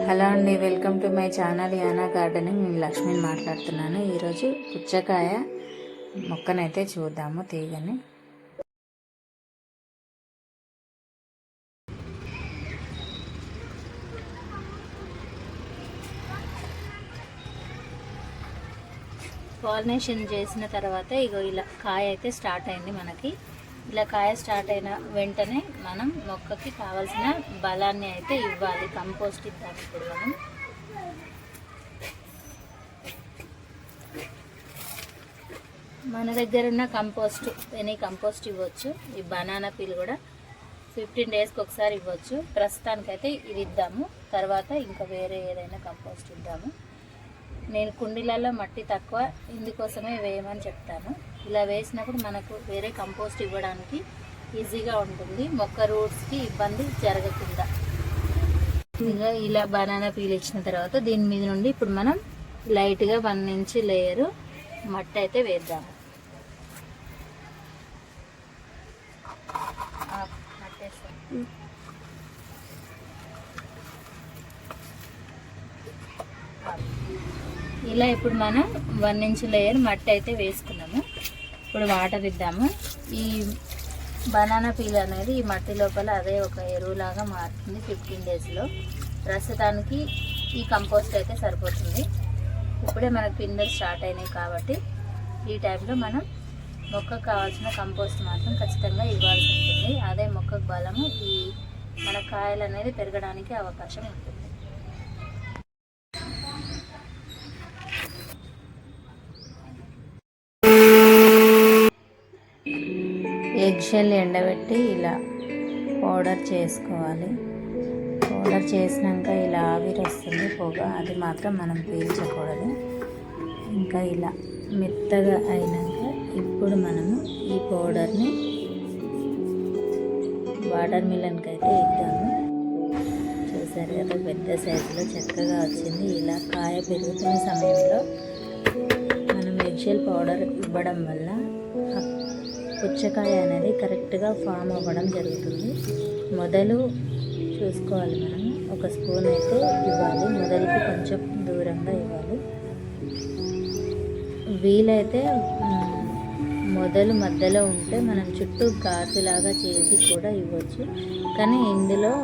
Hello అండి, welcome to my channel Yana gardening. నేను లక్ష్మిని మాట్లాడుతున్నాను. ఈరోజు పుచ్చకాయ మొక్కనైతే చూద్దాము, తీగని. పాలినేషన్ చేసిన తర్వాత ఇగో ఇలా కాయ అయితే స్టార్ట్ అయింది మనకి. ఇలా కాయ స్టార్ట్ అయిన వెంటనే మనం మొక్కకి కావాల్సిన బలాన్ని అయితే ఇవ్వాలి. కంపోస్ట్ ఇద్దాం ఇప్పుడు మనం. మన దగ్గర ఉన్న కంపోస్ట్, ఎనీ కంపోస్ట్ ఇవ్వచ్చు. ఈ బనానా పీల్ కూడా 15 డేస్కి ఒకసారి ఇవ్వచ్చు. ప్రస్తుతానికైతే ఇది ఇద్దాము, తర్వాత ఇంకా వేరే ఏదైనా కంపోస్ట్ ఇద్దాము. నేను కుండీలలో మట్టి తక్కువ, ఇందుకోసమే వేయమని చెప్తాను. ఇలా వేసినప్పుడు మనకు వేరే కంపోస్ట్ ఇవ్వడానికి ఈజీగా ఉంటుంది, మొక్క రూట్స్కి ఇబ్బంది జరగకుండా. ఇంకా ఇలా బనానా పీల్ ఇచ్చిన తర్వాత దీని మీద నుండి ఇప్పుడు మనం లైట్గా 1 ఇంచ్ లేయరు మట్టి అయితే వేద్దాము. ఇలా ఇప్పుడు మనం 1 ఇంచ్ లేయర్ మట్టి అయితే వేసుకున్నాము. ఇప్పుడు వాటర్ ఇద్దాము. ఈ బనానా పీల్ అనేది ఈ మట్టి లోపల అదే ఒక ఎరువులాగా మారుతుంది 15 డేస్లో. ప్రస్తుతానికి ఈ కంపోస్ట్ అయితే సరిపోతుంది. ఇప్పుడే మనకు పిందెలు స్టార్ట్ అయినాయి కాబట్టి ఈ టైంలో మనం మొక్కకు కావాల్సిన కంపోస్ట్ మాత్రం ఖచ్చితంగా ఇవ్వాల్సి ఉంటుంది. అదే మొక్కకు బలము, ఈ మన కాయలు అనేది పెరగడానికి అవకాశం ఉంటుంది. ఎగ్ షెల్ ఎండబెట్టి ఇలా పౌడర్ చేసుకోవాలి. పౌడర్ చేసినాక ఇలా ఆవిరి వస్తుంది పొగ, అది మాత్రం మనం పీల్చకూడదు. ఇంకా ఇలా మెత్తగా అయినాక ఇప్పుడు మనము ఈ పౌడర్ని వాటర్ మిలన్కి అయితే ఇద్దాము. చూసారు కదా, పెద్ద సైజులో చక్కగా వచ్చింది. ఇలా కాయ పెరుగుతున్న సమయంలో మనం ఎగ్ షెల్ పౌడర్ ఇవ్వడం వల్ల పుచ్చకాయ అనేది కరెక్ట్గా ఫామ్ అవ్వడం జరుగుతుంది. మొదలు చూసుకోవాలి, మనం 1 స్పూన్ అయితే ఇవ్వాలి. మొదలుకి కొంచెం దూరంగా ఇవ్వాలి. వీలైతే మొదలు మధ్యలో ఉంటే మనం చుట్టూ ఘాటులాగా చేసి కూడా ఇవ్వచ్చు. కానీ ఇందులో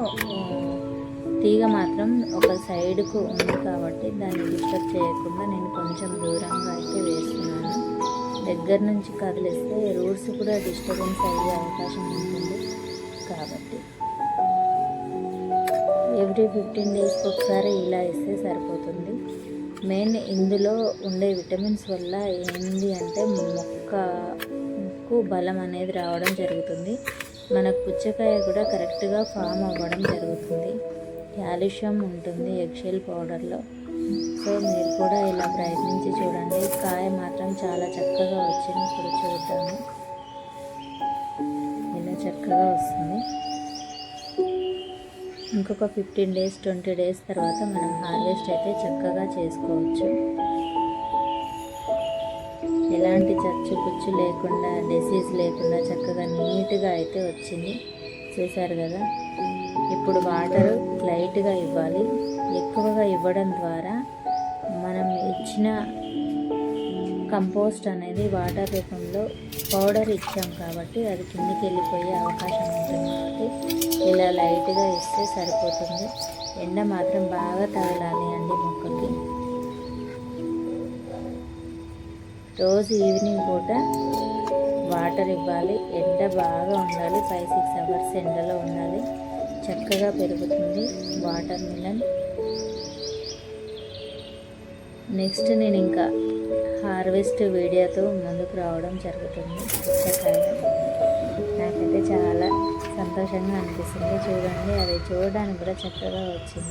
తీగ మాత్రం ఒక సైడ్కు ఉంది కాబట్టి దాన్ని డిస్టర్బ్ చేయకుండా నేను కొంచెం దూరంగా అయితే వేస్తున్నాను. దగ్గర నుంచి కదిలిస్తే రూట్స్ కూడా డిస్టర్బెన్స్ అయ్యే అవకాశం ఉంటుంది కాబట్టి ఎవ్రీ 15 డేస్కి ఒకసారి ఇలా ఇస్తే సరిపోతుంది. మెయిన్ ఇందులో ఉండే విటమిన్స్ వల్ల ఏంటి అంటే మొక్కకు బలం అనేది రావడం జరుగుతుంది. మనకు పుచ్చకాయ కూడా కరెక్ట్గా ఫామ్ అవ్వడం జరుగుతుంది. కాల్షియం ఉంటుంది ఎగ్ షెల్ పౌడర్లో. సో మీరు కూడా ఇలా ప్రయత్నించి చూడండి. కాయ మాత్రం చాలా చక్కగా వచ్చింది. ఇప్పుడు చూద్దాము, ఇలా చక్కగా వస్తుంది. ఇంకొక 15 డేస్ 20 డేస్ తర్వాత మనం హార్వెస్ట్ అయితే చక్కగా చేసుకోవచ్చు. ఎలాంటి చచ్చు పుచ్చు లేకుండా, డిసీజ్ లేకుండా చక్కగా నీట్గా అయితే వచ్చింది. చూసారు కదా. ఇప్పుడు వాటర్ లైట్గా ఇవ్వాలి. ఎక్కువగా ఇవ్వడం ద్వారా మనం ఇచ్చిన కంపోస్ట్ అనేది వాటర్ రూపంలో పౌడర్ ఇచ్చాం కాబట్టి అది కిందికి వెళ్ళిపోయే అవకాశం ఉంటుంది. కాబట్టి ఇలా లైట్గా ఇస్తే సరిపోతుంది. ఎండ మాత్రం బాగా తగలాలి అండి మొక్కకి. రోజు ఈవినింగ్ పూట వాటర్ ఇవ్వాలి. ఎండ బాగా ఉండాలి, 5-6 అవర్స్ ఎండలో ఉండాలి. చక్కగా పెరుగుతుంది వాటర్ మిలన్. నెక్స్ట్ నేను ఇంకా హార్వెస్ట్ వీడియోతో ముందుకు రావడం జరుగుతుంది. పుచ్చకాయ నాకైతే చాలా సంతోషంగా అనిపిస్తుంది. చూడండి, అది చూడడానికి కూడా చక్కగా వచ్చింది.